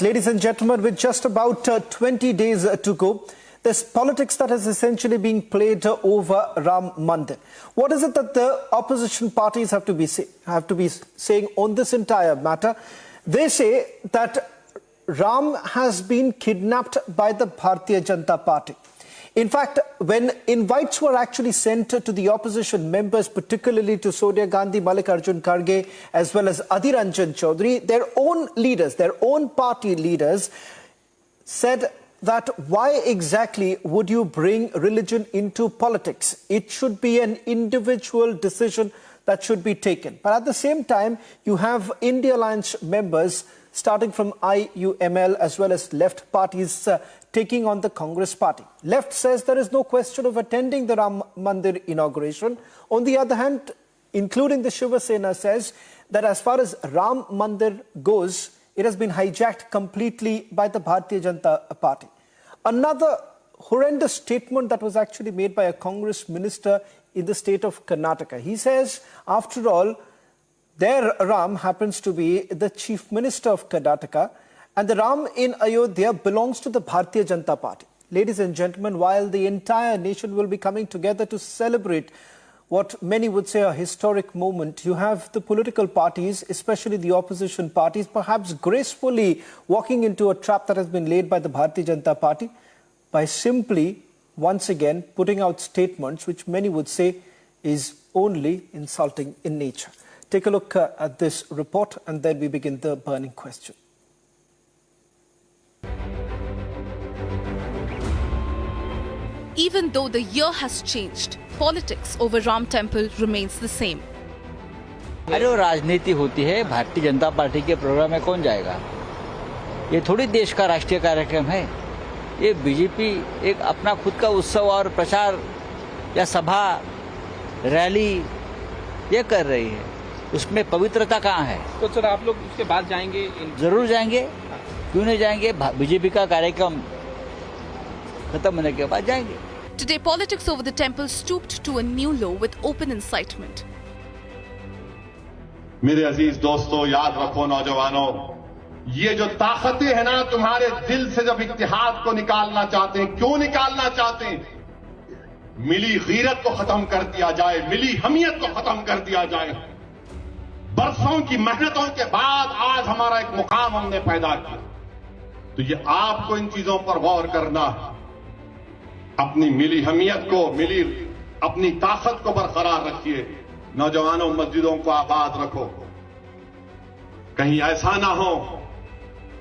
Ladies and gentlemen, with just about 20 days to go, there's politics that is essentially being played over Ram Mandir. What is it that the opposition parties have to be saying on this entire matter? They say that Ram has been kidnapped by the Bharatiya Janata Party. In fact, when invites were actually sent to the opposition members, particularly to Sonia Gandhi, Mallikarjun Kharge, as well as Adhir Ranjan Chaudhary, their own leaders, their own party leaders said that why exactly would you bring religion into politics? It should be an individual decision that should be taken. But at the same time, you have INDI Alliance members starting from IUML as well as left parties taking on the Congress party. Left says there is no question of attending the Ram Mandir inauguration. On the other hand, including the Shiva Sena says that as far as Ram Mandir goes, it has been hijacked completely by the Bharatiya Janata Party. Another horrendous statement that was actually made by a Congress minister in the state of Karnataka. He says, after all, their Ram happens to be the chief minister of Karnataka, and the Ram in Ayodhya belongs to the Bharatiya Janata Party. Ladies and gentlemen, while the entire nation will be coming together to celebrate what many would say a historic moment, you have the political parties, especially the opposition parties, perhaps gracefully walking into a trap that has been laid by the Bharatiya Janata Party by simply, once again, putting out statements which many would say is only insulting in nature. Take a look at this report and then we begin the burning question. Even though the year has changed, politics over Ram Temple remains the same. अरे वो राजनीति होती है, Bharatiya Janata party के programme में कौन जाएगा? ये थोड़ी देश का राष्ट्रीय कार्यक्रम है। ये बीजेपी एक अपना खुद का उत्सव और प्रचार या सभा, रैली ये कर रही है। उसमें पवित्रता कहाँ है? तो सर आप लोग उसके बाद जाएंगे? जरूर जाएंगे। क्यों नहीं जाएंगे? बीजेपी का कार्यक्रम खत्म होने के बाद जाएंगे। Today, politics over the temple stooped to a new low with open incitement. मेरे अजीज दोस्तों, याद रखो नौजवानों, ये जो ताकतें हैं ना तुम्हारे दिल से जब इत्तेहाद को निकालना चाहते हैं, क्यों निकालना चाहते हैं? मिली गीरत को खत्म कर दिया जाए, मिली हमियत को खत्म कर दिया जाए। बरसों की मेहनतों के बाद आज हमारा एक मुकाम हमने पैदा किया। तो ये आपको इन चीजों पर गौर करना है। अपनी मिली हमियत को, मिली अपनी ताकत को बरकरार रखिए। नौजवानों, मस्जिदों को आबाद रखो। कहीं ऐसा ना हो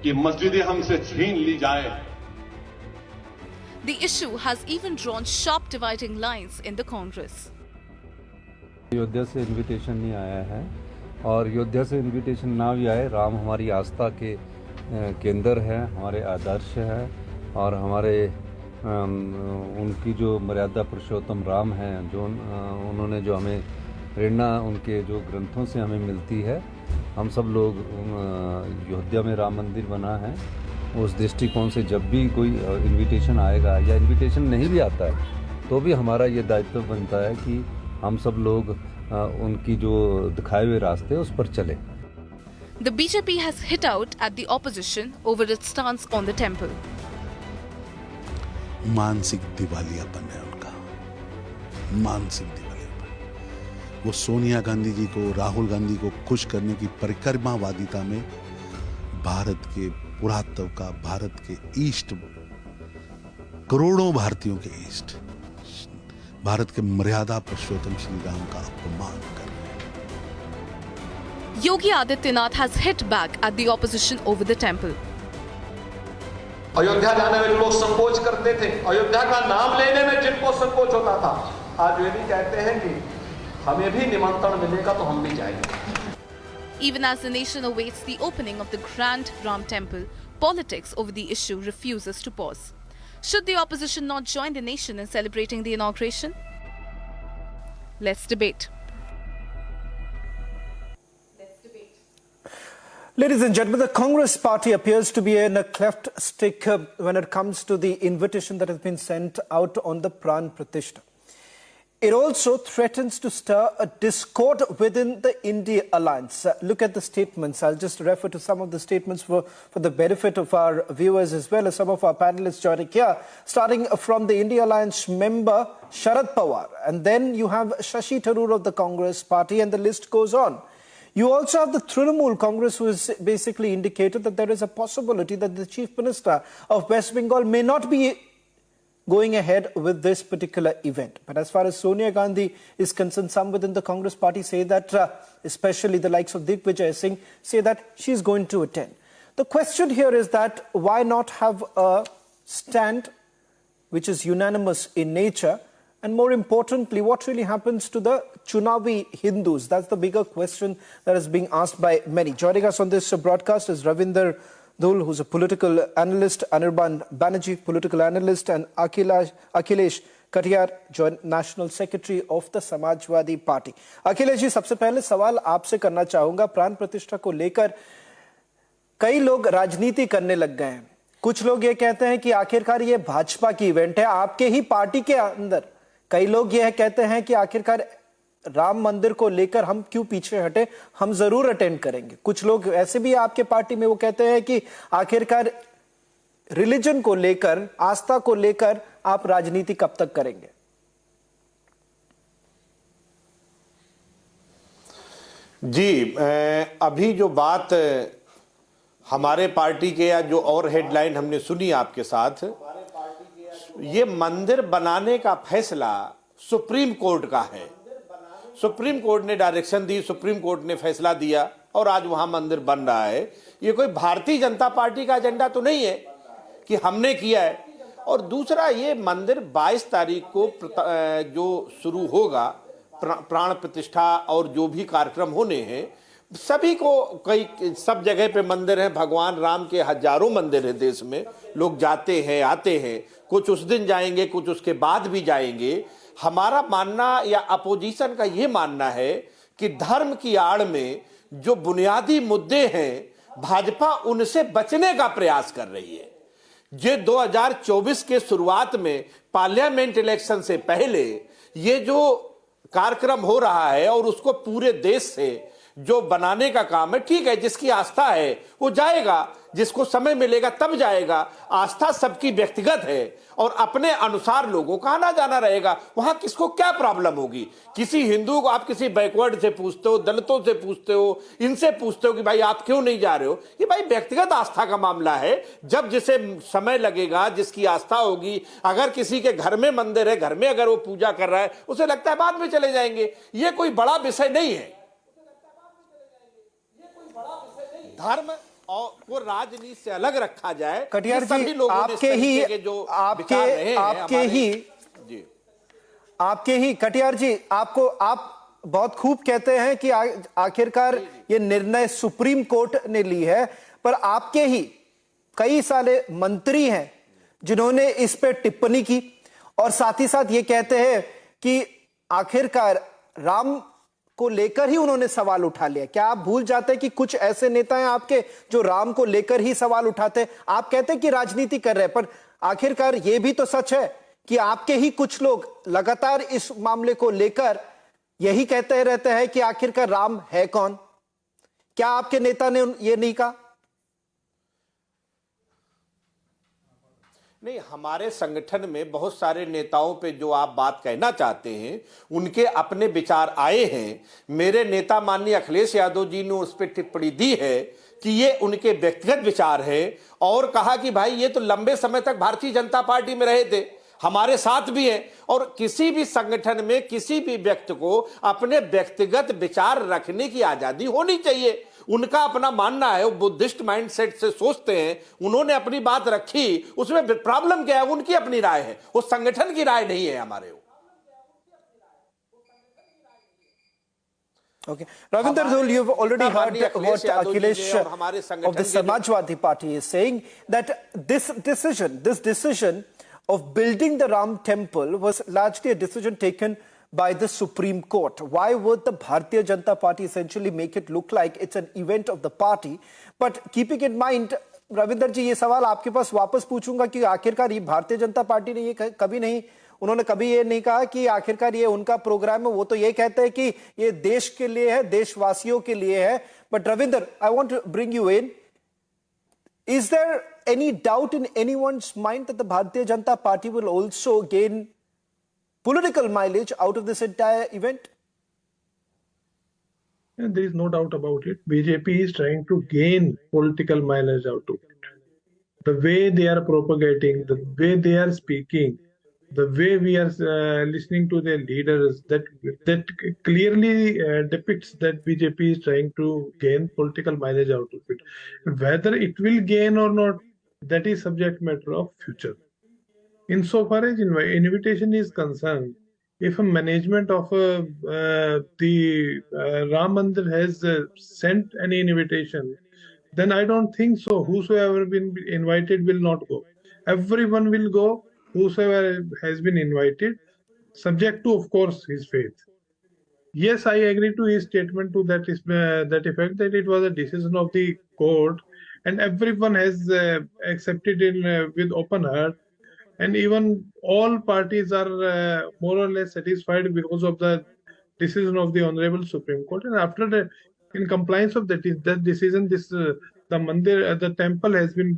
कि मस्जिदें हमसे छीन ली जाए। The issue has even drawn sharp dividing lines in the Congress. Ayodhya से इनविटेशन नहीं आया है और अयोध्या से इनविटेशन ना भी आए, राम हमारी आस्था के केंद्र है, हमारे आदर्श है और हमारे उनकी जो मर्यादा पुरुषोत्तम राम हैं, जो उन्होंने जो हमें प्रेरणा उनके जो ग्रंथों से हमें मिलती है, हम सब लोग अयोध्या में राम मंदिर बना है। उस दृष्टिकोण से जब भी कोई इनविटेशन आएगा या इनविटेशन नहीं भी आता है तो भी हमारा ये दायित्व बनता है कि हम सब लोग उनकी जो दिखाए हुए रास्ते उस पर चले। The BJP has hit out at the opposition over its stance on the temple. मानसिक दिवालियापन है उनका, मानसिक दिवालियापन। वो सोनिया गांधी जी को, राहुल गांधी को खुश करने की परिक्रमावादिता में भारत के पुरातत्व का, भारत के ईस्ट, करोड़ों भारतीयों के ईस्ट, भारत के मर्यादा पुरुषोत्तम श्री राम का अपमान कर रहे हैं। Yogi Adityanath has hit back at the opposition over the temple. Ayodhya जाने में लोग संकोच करते थे, अयोध्या का नाम लेने में जिनको संकोच होता था, आज वे भी कहते हैं कि हमें भी निमंत्रण मिलेगा तो हम भी जाएंगे। Even as the nation awaits the opening of the grand Ram temple, politics over the issue refuses to pause. Should the opposition not join the nation in celebrating the inauguration? Let's debate. Ladies and gentlemen, the Congress party appears to be in a cleft stick when it comes to the invitation that has been sent out on the Pran Pratishta. It also threatens to stir a discord within the INDI alliance. Look at the statements. I'll just refer to some of the statements for the benefit of our viewers as well as some of our panelists joining here. Starting from the INDI alliance member Sharad Pawar, and then you have Shashi Tharoor of the Congress party, and the list goes on. You also have the Trinamool Congress, who has basically indicated that there is a possibility that the Chief Minister of West Bengal may not be going ahead with this particular event. But as far as Sonia Gandhi is concerned, some within the Congress party say that, especially the likes of Digvijay Singh, say that she's going to attend. The question here is that why not have a stand which is unanimous in nature? And more importantly, what really happens to the Chunavi Hindus? That's the bigger question that is being asked by many. Joining us on this broadcast is Ravinder Dhul, who's a political analyst, Anirban Banerjee, political analyst, and Akhilesh Katiyar, Joint National Secretary of the Samajwadi Party. Akhilesh जी, सबसे पहले सवाल आपसे करना चाहूंगा, प्राण प्रतिष्ठा को लेकर कई लोग राजनीति करने लग गए हैं। कुछ लोग ये कहते हैं कि आखिरकार ये भाजपा की इवेंट है, आपके ही पार्टी के अंदर कई लोग यह कहते हैं कि आखिरकार राम मंदिर को लेकर हम क्यों पीछे हटे, हम जरूर अटेंड करेंगे। कुछ लोग ऐसे भी आपके पार्टी में वो कहते हैं कि आखिरकार रिलीजन को लेकर, आस्था को लेकर आप राजनीति कब तक करेंगे? जी, अभी जो बात हमारे पार्टी के या जो और हेडलाइन हमने सुनी आपके साथ, ये मंदिर बनाने का फैसला सुप्रीम कोर्ट का है। सुप्रीम कोर्ट ने डायरेक्शन दी, सुप्रीम कोर्ट ने फैसला दिया और आज वहां मंदिर बन रहा है। ये कोई भारतीय जनता पार्टी का एजेंडा तो नहीं है कि हमने किया है। और दूसरा, ये मंदिर 22 तारीख को जो शुरू होगा, प्राण प्रतिष्ठा और जो भी कार्यक्रम होने हैं, सभी को सब जगह पे मंदिर हैं। भगवान राम के हजारों मंदिर हैं देश में, लोग जाते हैं, आते हैं, कुछ उस दिन जाएंगे, कुछ उसके बाद भी जाएंगे। हमारा मानना या अपोजिशन का ये मानना है कि धर्म की आड़ में जो बुनियादी मुद्दे हैं, भाजपा उनसे बचने का प्रयास कर रही है। ये 2024 के शुरुआत में पार्लियामेंट इलेक्शन से पहले ये जो कार्यक्रम हो रहा है और उसको पूरे देश से जो बनाने का काम है, ठीक है, जिसकी आस्था है वो जाएगा, जिसको समय मिलेगा तब जाएगा। आस्था सबकी व्यक्तिगत है और अपने अनुसार लोगों का आना जाना रहेगा। वहां किसको क्या प्रॉब्लम होगी? किसी हिंदू को आप किसी बैकवर्ड से पूछते हो, दलितों से पूछते हो, इनसे पूछते हो कि भाई आप क्यों नहीं जा रहे हो? ये भाई व्यक्तिगत आस्था का मामला है। जब जिसे समय लगेगा, जिसकी आस्था होगी, अगर किसी के घर में मंदिर है, घर में अगर वो पूजा कर रहा है, उसे लगता है बाद में चले जाएंगे, ये कोई बड़ा विषय नहीं है। धर्म और वो राजनीति से अलग रखा जाए। कटियार जी, आपके ही कटियार जी, आप बहुत खूब कहते हैं कि आखिरकार ये निर्णय सुप्रीम कोर्ट ने ली है, पर आपके ही कई सारे मंत्री हैं जिन्होंने इस पे टिप्पणी की और साथ ही साथ ये कहते हैं कि आखिरकार राम को लेकर ही उन्होंने सवाल उठा लिया। क्या आप भूल जाते हैं कि कुछ ऐसे नेता हैं आपके जो राम को लेकर ही सवाल उठाते हैं? आप कहते हैं कि राजनीति कर रहे हैं, पर आखिरकार यह भी तो सच है कि आपके ही कुछ लोग लगातार इस मामले को लेकर यही कहते रहते हैं कि आखिरकार राम है कौन? क्या आपके नेता ने यह नहीं कहा? नहीं, हमारे संगठन में बहुत सारे नेताओं पे जो आप बात कहना चाहते हैं, उनके अपने विचार आए हैं। मेरे नेता माननीय अखिलेश यादव जी ने उस पर टिप्पणी दी है कि ये उनके व्यक्तिगत विचार है और कहा कि भाई ये तो लंबे समय तक भारतीय जनता पार्टी में रहे थे, हमारे साथ भी हैं। और किसी भी संगठन में किसी भी व्यक्ति को अपने व्यक्तिगत विचार रखने की आजादी होनी चाहिए। उनका अपना मानना है, वो बुद्धिस्ट माइंडसेट से सोचते हैं, उन्होंने अपनी बात रखी, उसमें प्रॉब्लम क्या है? उनकी अपनी राय है, वो संगठन की राय नहीं है हमारे। Okay. Ravinder Dhul, you've already heard what Akhilesh of the Samajwadi Party is saying, that this decision of building the Ram temple was largely a decision taken by the Supreme Court. Why would the Bharatiya Janata Party essentially make it look like it's an event of the party? But keeping in mind, Ravinder जी, ये सवाल आपके पास वापस पूछूंगा कि आखिरकार ये Bharatiya Janata party ने ये कभी नहीं उन्होंने कभी ये नहीं कहा कि आखिरकार ये उनका प्रोग्राम है। वो तो ये कहते हैं कि ये देश के लिए है, देशवासियों के लिए है। But Ravinder, I want to bring you in. Is there any doubt in anyone's mind that the Bharatiya Janata Party will also gain political mileage out of this entire event? And there is no doubt about it. BJP is trying to gain political mileage out of it. The way they are propagating, the way they are speaking, the way we are listening to their leaders, that clearly depicts that BJP is trying to gain political mileage out of it. Whether it will gain or not, that is subject matter of future. Insofar as invitation is concerned, if a management of the Ram Mandir has sent an invitation, then I don't think so. Whosoever been invited will not go. Everyone will go. Whosoever has been invited, subject to, of course, his faith. Yes, I agree to his statement to that effect, that it was a decision of the court, and everyone has accepted it with open heart, and even all parties are more or less satisfied because of the decision of the Honorable Supreme Court. And after that, in compliance of that decision, the mandir, the temple has been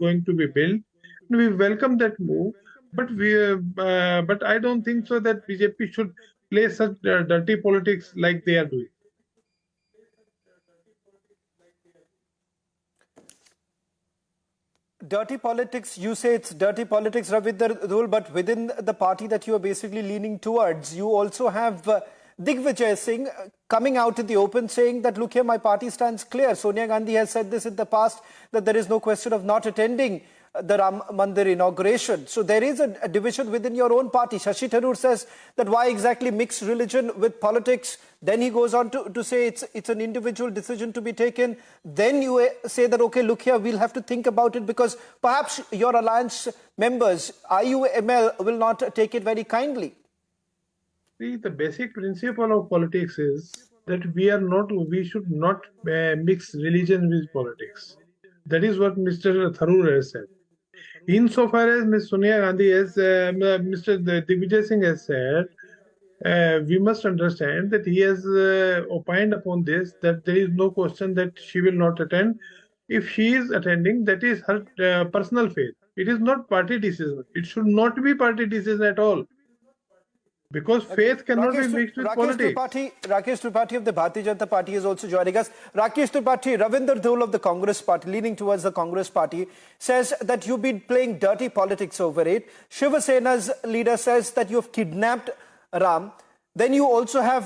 going to be built. And we welcome that move, but I don't think so that BJP should play such dirty politics like they are doing. Dirty politics, you say it's dirty politics, Ravinder Dhul, but within the party that you are basically leaning towards, you also have Digvijay Singh coming out in the open saying that, look here, my party stands clear. Sonia Gandhi has said this in the past, that there is no question of not attending the Ram Mandir inauguration. So there is a division within your own party. Shashi Tharoor says that why exactly mix religion with politics? Then he goes on to say it's an individual decision to be taken. Then you say that, okay, look here, we'll have to think about it because perhaps your alliance members, IUML, will not take it very kindly. See, the basic principle of politics is that we should not mix religion with politics. That is what Mr. Tharoor has said. Insofar as Ms. Sonia Gandhi has, Mr. Digvijay Singh has said, we must understand that he has opined upon this, that there is no question that she will not attend. If she is attending, that is her personal faith. It is not party decision. It should not be party decision at all. Because faith cannot be mixed with politics. Rakesh Tripathi of the Bharatiya Janata Party is also joining us. Rakesh Tripathi, Ravinder Dhul of the Congress Party, leaning towards the Congress Party, says that you've been playing dirty politics over it. Shiva Sena's leader says that you've kidnapped Ram. Then you also have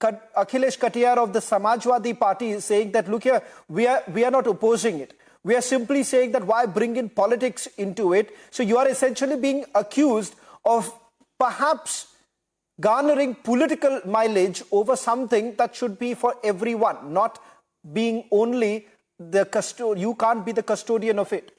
Akhilesh Katiyar of the Samajwadi Party saying that, look here, we are not opposing it. We are simply saying that why bring in politics into it? So you are essentially being accused of perhaps garnering political mileage over something that should be for everyone, not being only the custodian. You can't be the custodian of it.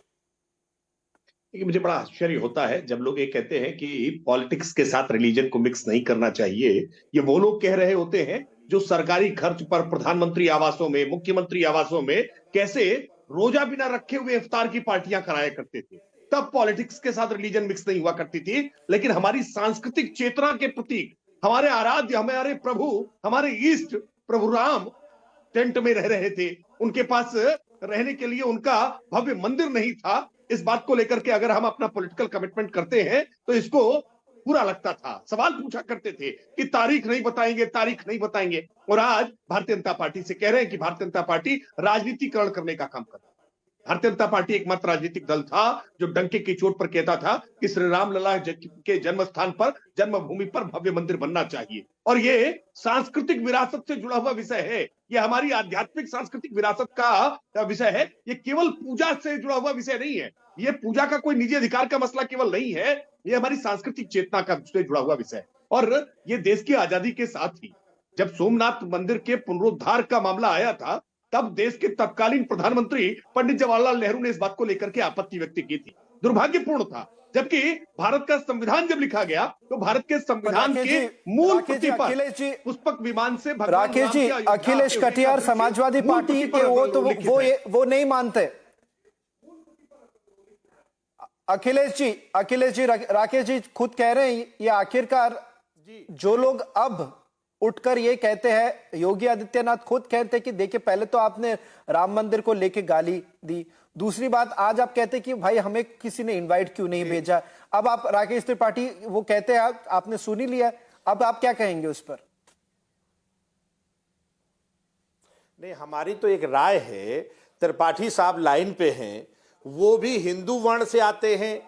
मुझे बड़ा आश्चर्य होता है जब लोग ये कहते हैं कि पॉलिटिक्स के साथ रिलीजन को मिक्स नहीं करना चाहिए। ये वो लोग कह रहे होते हैं जो सरकारी खर्च पर प्रधानमंत्री आवासों में, मुख्यमंत्री आवासों में कैसे रोजा बिना रखे हुए इफ्तार की पार्टियां कराया करते थे। तब पॉलिटिक्स के साथ रिलीजन मिक्स नहीं हुआ करती थी, लेकिन हमारी सांस्कृतिक चेतना के प्रतीक, हमारे आराध्य, हमारे प्रभु, हमारे ईष्ट प्रभु राम टेंट में रह रहे थे। उनके पास रहने के लिए उनका भव्य मंदिर नहीं था। इस बात को लेकर के अगर हम अपना पॉलिटिकल कमिटमेंट करते हैं तो इसको बुरा लगता था। सवाल पूछा करते थे कि तारीख नहीं बताएंगे, तारीख नहीं बताएंगे। और आज भारतीय जनता पार्टी से कह रहे हैं कि भारतीय जनता पार्टी राजनीतिकरण करने का काम कर रही है। भारतीय जनता पार्टी एकमात्र राजनीतिक दल था जो डंके की चोट पर कहता था कि श्री रामलला के जन्म स्थान पर, जन्मभूमि पर भव्य मंदिर बनना चाहिए। और ये सांस्कृतिक विरासत से जुड़ा हुआ विषय है। ये हमारी आध्यात्मिक सांस्कृतिक विरासत का विषय है। ये केवल पूजा से जुड़ा हुआ विषय नहीं है। ये पूजा का कोई निजी अधिकार का मसला केवल नहीं है। ये हमारी सांस्कृतिक चेतना का से जुड़ा हुआ विषय है। और ये देश की आजादी के साथ ही जब सोमनाथ मंदिर के पुनरुद्धार का मामला आया था, तब देश के तत्कालीन प्रधानमंत्री पंडित जवाहरलाल नेहरू ने इस बात को लेकर के आपत्ति व्यक्त की थी। दुर्भाग्यपूर्ण था, जबकि भारत का संविधान जब लिखा गया तो भारत के संविधान के मूल प्रति पर पुष्पक विमान से राकेश जी, अखिलेश कटियार समाजवादी पार्टी के वो नहीं मानते। अखिलेश जी, राकेश जी खुद कह रहे हैं ये आखिरकार जो लोग अब उठकर ये कहते हैं, योगी आदित्यनाथ खुद कहते हैं कि देखिए पहले तो आपने राम मंदिर को लेके गाली दी, दूसरी बात आज आप कहते हैं कि भाई हमें किसी ने इनवाइट क्यों नहीं भेजा। अब आप राकेश त्रिपाठी वो कहते हैं आपने सुन ही लिया, अब आप क्या कहेंगे उस पर? नहीं, हमारी तो एक राय है, त्रिपाठी साहब लाइन पे हैं, वो भी हिंदू वर्ण से आते हैं।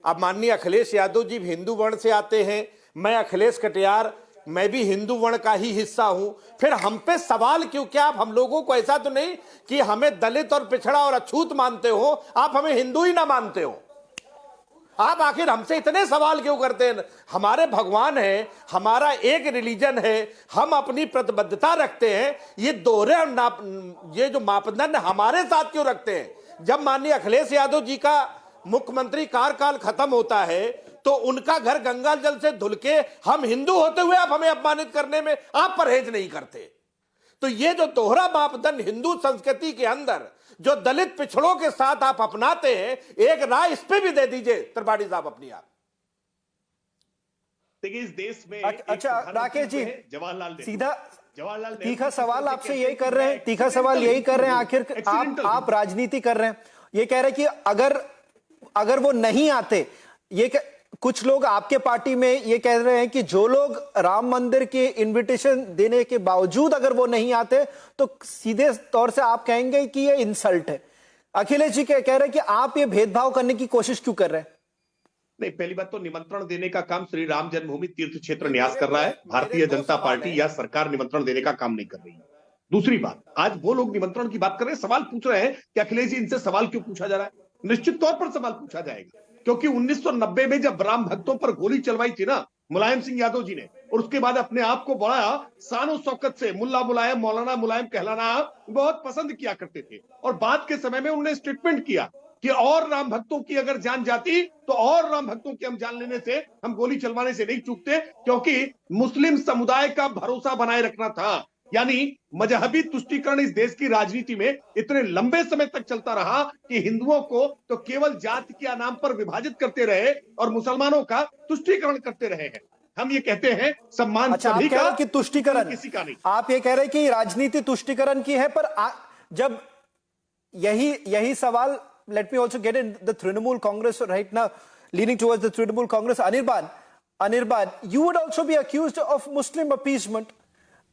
अब माननीय अखिलेश यादव जी भी हिंदू वर्ण से आते हैं, मैं अखिलेश कटियार मैं भी हिंदू वर्ण का ही हिस्सा हूं, फिर हम पे सवाल क्यों? क्या आप हम लोगों को ऐसा तो नहीं कि हमें दलित और पिछड़ा और अछूत मानते हो, आप हमें हिंदू ही ना मानते हो? आप आखिर हमसे इतने सवाल क्यों करते हैं? हमारे भगवान है, हमारा एक रिलीजन है, हम अपनी प्रतिबद्धता रखते हैं, ये दोहरे ये जो मापदंड हमारे साथ क्यों रखते हैं? जब माननीय अखिलेश यादव जी का मुख्यमंत्री कार्यकाल खत्म होता है तो उनका घर गंगा जल से धुल के हम हिंदू होते हुए आप हमें अपमानित करने में आप परहेज नहीं करते। तो ये जो दोहरा मापदंड हिंदू संस्कृति के अंदर जो दलित पिछड़ों के साथ आप अपनाते हैं, एक राय इस पे भी दे दीजिए त्रिपाठी साहब अपनी। आप देखिए इस देश में अच्छा राकेश जी, जवाहरलाल सीधा तीखा सवाल आपसे यही कर रहे हैं, तीखा सवाल यही कर रहे हैं, आखिर आप राजनीति कर रहे हैं, ये कह रहे हैं कि अगर वो नहीं आते, ये कुछ लोग आपके पार्टी में ये कह रहे हैं कि जो लोग राम मंदिर के इनविटेशन देने के बावजूद अगर वो नहीं आते तो सीधे तौर से आप कहेंगे कि ये इंसल्ट है। अखिलेश जी कह रहे हैं कि आप ये भेदभाव करने की कोशिश क्यों कर रहे हैं? नहीं, पहली बात तो निमंत्रण देने का काम श्री राम जन्मभूमि तीर्थ क्षेत्र न्यास कर रहा है, भारतीय जनता पार्टी या सरकार निमंत्रण देने का काम नहीं कर रही है। दूसरी बात, आज वो लोग निमंत्रण की बात कर रहे हैं, सवाल पूछ रहे हैं कि अखिलेश जी इनसे सवाल क्यों पूछा जा रहा है? निश्चित तौर पर सवाल पूछा जाएगा, क्योंकि 1990 में जब राम भक्तों पर गोली चलवाई थी ना मुलायम सिंह यादव जी ने, और उसके बाद अपने आप को बड़ा शान शौकत से मुल्ला मुलायम, मौलाना मुलायम कहलाना बहुत पसंद किया करते थे, और बाद के समय में उन्होंने स्टेटमेंट किया कि और राम भक्तों की अगर जान जाती तो और राम भक्तों की हम जान लेने से, हम गोली चलवाने से नहीं चूकते, क्योंकि मुस्लिम समुदाय का भरोसा बनाए रखना था। यानी मजहबी तुष्टीकरण इस देश की राजनीति में इतने लंबे समय तक चलता रहा कि हिंदुओं को तो केवल जाति के नाम पर विभाजित करते रहे और मुसलमानों का तुष्टीकरण करते रहे हैं। हम ये कहते हैं सम्मान सभी का, कि तुष्टीकरण किसी का नहीं। आप ये कह रहे हैं कि राजनीति तुष्टीकरण की है, पर जब यही सवाल, let me also get in the Trinamool Congress right now, leaning towards the Trinamool Congress, Anirban, you would also be accused of Muslim appeasement.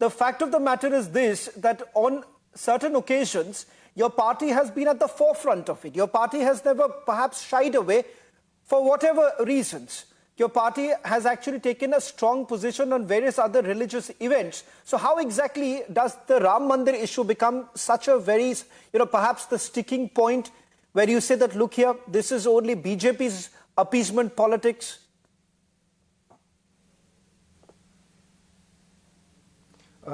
The fact of the matter is this, that on certain occasions, your party has been at the forefront of it. Your party has never perhaps shied away for whatever reasons. Your party has actually taken a strong position on various other religious events. So how exactly does the Ram Mandir issue become such a very, perhaps the sticking point where you say that, look here, this is only BJP's appeasement politics?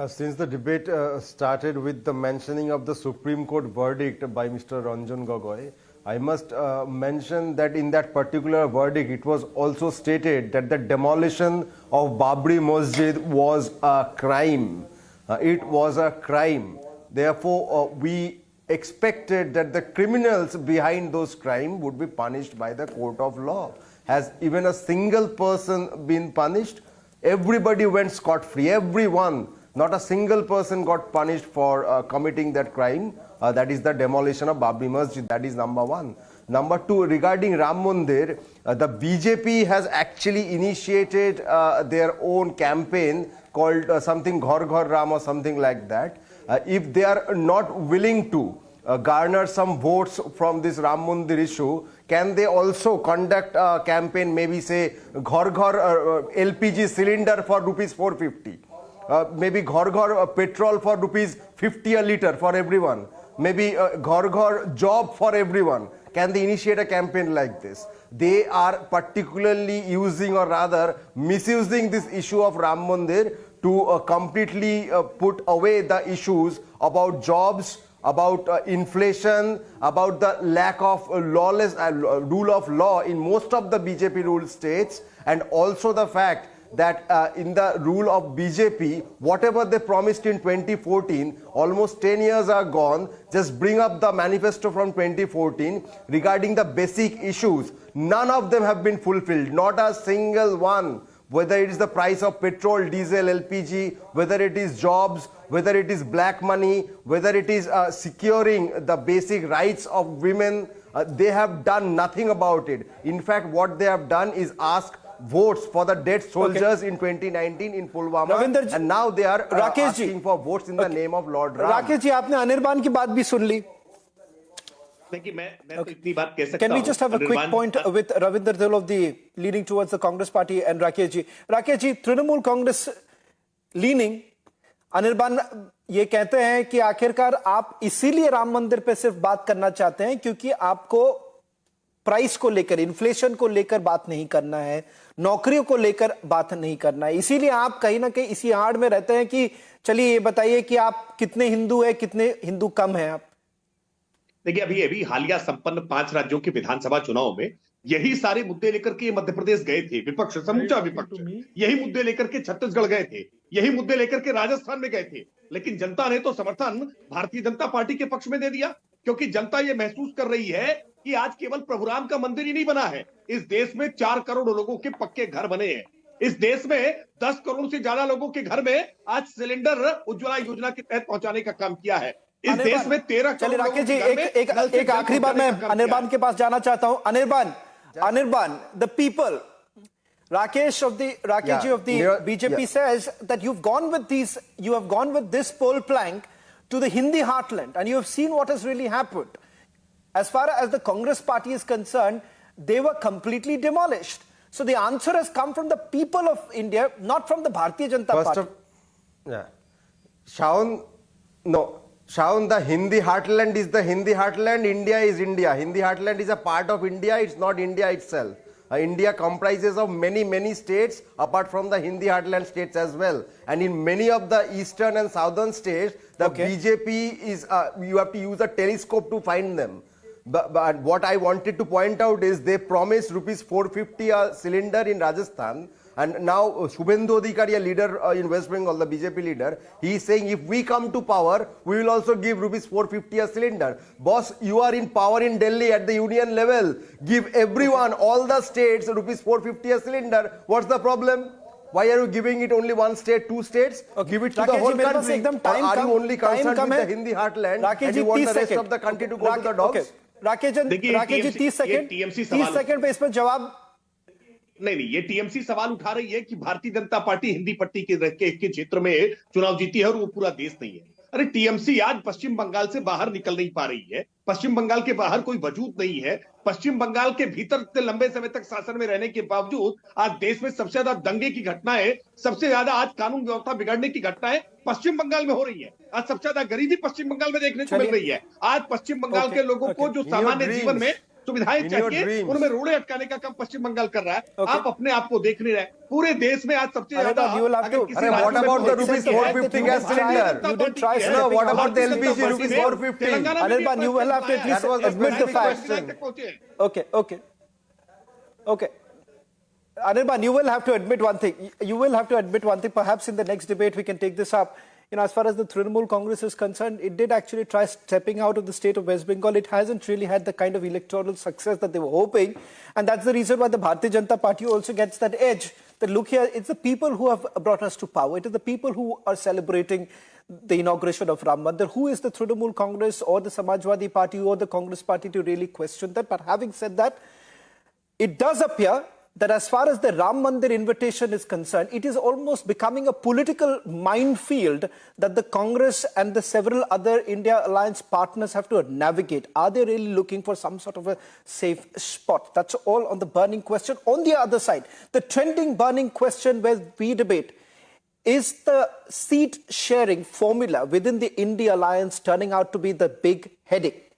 Since the debate started with the mentioning of the Supreme Court verdict by Mr. Ranjan Gogoi, I must mention that in that particular verdict, it was also stated that the demolition of Babri Masjid was a crime. It was a crime. Therefore, we expected that the criminals behind those crimes would be punished by the court of law. Has even a single person been punished? Everybody went scot-free, everyone. Not a single person got punished for committing that crime. That is the demolition of Babri Masjid. That is number one. Number two, regarding Ram Mandir, the BJP has actually initiated their own campaign called something Ghar Ghar Ram or something like that. If they are not willing to garner some votes from this Ram Mandir issue, can they also conduct a campaign, maybe say Ghar Ghar LPG cylinder for ₹450? Maybe Ghar Ghar petrol for ₹50 a litre for everyone. Maybe Ghar Ghar job for everyone. Can they initiate a campaign like this? They are particularly using, or rather misusing, this issue of Ram Mandir to completely put away the issues about jobs, about inflation, about the lack of lawless rule of law in most of the BJP ruled states, and also the fact that in the rule of BJP, whatever they promised in 2014, almost 10 years are gone. Just bring up the manifesto from 2014 regarding the basic issues. None of them have been fulfilled, not a single one. Whether it is the price of petrol, diesel, LPG, whether it is jobs, whether it is black money, whether it is securing the basic rights of women, they have done nothing about it. In fact, what they have done is ask votes for the dead soldiers in 2019 in Pulwama, and now they are asking for votes in the name of Lord Ram. Rakesh ji, आपने अनिर्बान की बात भी सुन ली. Can we just have a quick point with Ravinder Deolavdi leaning towards the Congress party and Rakesh ji? Rakesh ji, Trinamool Congress leaning, Anirban ये कहते हैं कि आखिरकार आप इसीलिए राम मंदिर पे सिर्फ बात करना चाहते हैं क्योंकि आपको प्राइस को लेकर, इन्फ्लेशन को लेकर बात नहीं करना है, नौकरियों को लेकर बात नहीं करना है. इसीलिए आप कहीं ना कहीं इसी आड़ में रहते हैं कि चलिए ये बताइए कि आप कितने हिंदू हैं, कितने हिंदू कम हैं आप. देखिए, अभी हालिया संपन्न 5 राज्यों के विधानसभा चुनाव में यही सारे मुद्दे लेकर के मध्य प्रदेश गए थे विपक्ष, समूचा विपक्ष. यही मुद्दे लेकर के छत्तीसगढ़ गए थे, यही मुद्दे लेकर के राजस्थान में गए थे. लेकिन जनता ने तो समर्थन भारतीय जनता पार्टी के पक्ष में दे दिया, क्योंकि जनता ये महसूस कर रही है कि आज केवल प्रभुराम का मंदिर ही नहीं बना है. इस देश में 4 करोड़ लोगों के पक्के घर बने हैं. इस देश में 10 करोड़ से ज्यादा लोगों के घर में आज सिलेंडर उज्ज्वला योजना के तहत पहुंचाने का काम किया है. इस देश में 13 करोड़. राकेश जी, एक आखिरी बार मैं अनिर्बान के पास जाना चाहता हूं. Anirban, the people, Rakesh ji of the BJP says that you have gone with this poll plank to the Hindi heartland and you have seen what has really happened. As far as the Congress party is concerned, they were completely demolished. So the answer has come from the people of India, not from the Bharatiya Janata Party. Shaun, the Hindi heartland is the Hindi heartland, India is India. Hindi heartland is a part of India, it's not India itself. India comprises of many states apart from the Hindi heartland states as well. And in many of the eastern and southern states, the BJP is, you have to use a telescope to find them. But what I wanted to point out is they promised rupees 450 a cylinder in Rajasthan. And now Shubhendu Adhikari, a leader in West Bengal, the BJP leader, he is saying if we come to power, we will also give rupees 450 a cylinder. Boss, you are in power in Delhi at the union level. Give everyone, all the states, rupees 450 a cylinder. What's the problem? Why are you giving it only one state, 2 states? Give it to the whole country. Or are you only concerned with the Hindi heartland and you want the rest of the country to go to the dogs? Rakesh ji 30 second पे इस पर जवाब. नहीं, ये TMC सवाल उठा रही है कि भारतीय जनता पार्टी हिंदी पट्टी के क्षेत्र में चुनाव जीती है और वो पूरा देश नहीं है. अरे टीएमसी आज पश्चिम बंगाल से बाहर निकल नहीं पा रही है. पश्चिम बंगाल के बाहर कोई वजूद नहीं है. पश्चिम बंगाल के भीतर इतने लंबे समय तक शासन में रहने के बावजूद आज देश में सबसे ज्यादा दंगे की घटनाएं, सबसे ज्यादा आज कानून व्यवस्था बिगड़ने की घटनाएं पश्चिम बंगाल में हो रही है. आज सबसे ज्यादा गरीबी पश्चिम बंगाल में देखने को मिल रही है. आज पश्चिम बंगाल के लोगों को जो सामान्य जीवन में सुविधाएं चाहिए, उनमें रोड़े अटकाने का काम पश्चिम बंगाल कर रहा है. आप अपने आप को देख नहीं रहे. पूरे देश में आज सबसे ज्यादा. What about the rupees 450 gas cylinder? You did try. No, what about the LPG rupees 450? Anirban, you will have to at least admit the facts. Okay. Anirban, you will have to admit one thing. Perhaps in the next debate we can take this up. As far as the Trinamool Congress is concerned, it did actually try stepping out of the state of West Bengal. It hasn't really had the kind of electoral success that they were hoping. And that's the reason why the Bharatiya Janata Party also gets that edge. That look here, it's the people who have brought us to power. It is the people who are celebrating the inauguration of Ram Mandir. Who is the Trinamool Congress or the Samajwadi Party or the Congress Party to really question that? But having said that, it does appear that as far as the Ram Mandir invitation is concerned, it is almost becoming a political minefield that the Congress and the several other India alliance partners have to navigate. Are they really looking for some sort of a safe spot? That's all on the burning question. On the other side, the trending burning question where we debate, is the seat sharing formula within the India alliance turning out to be the big headache?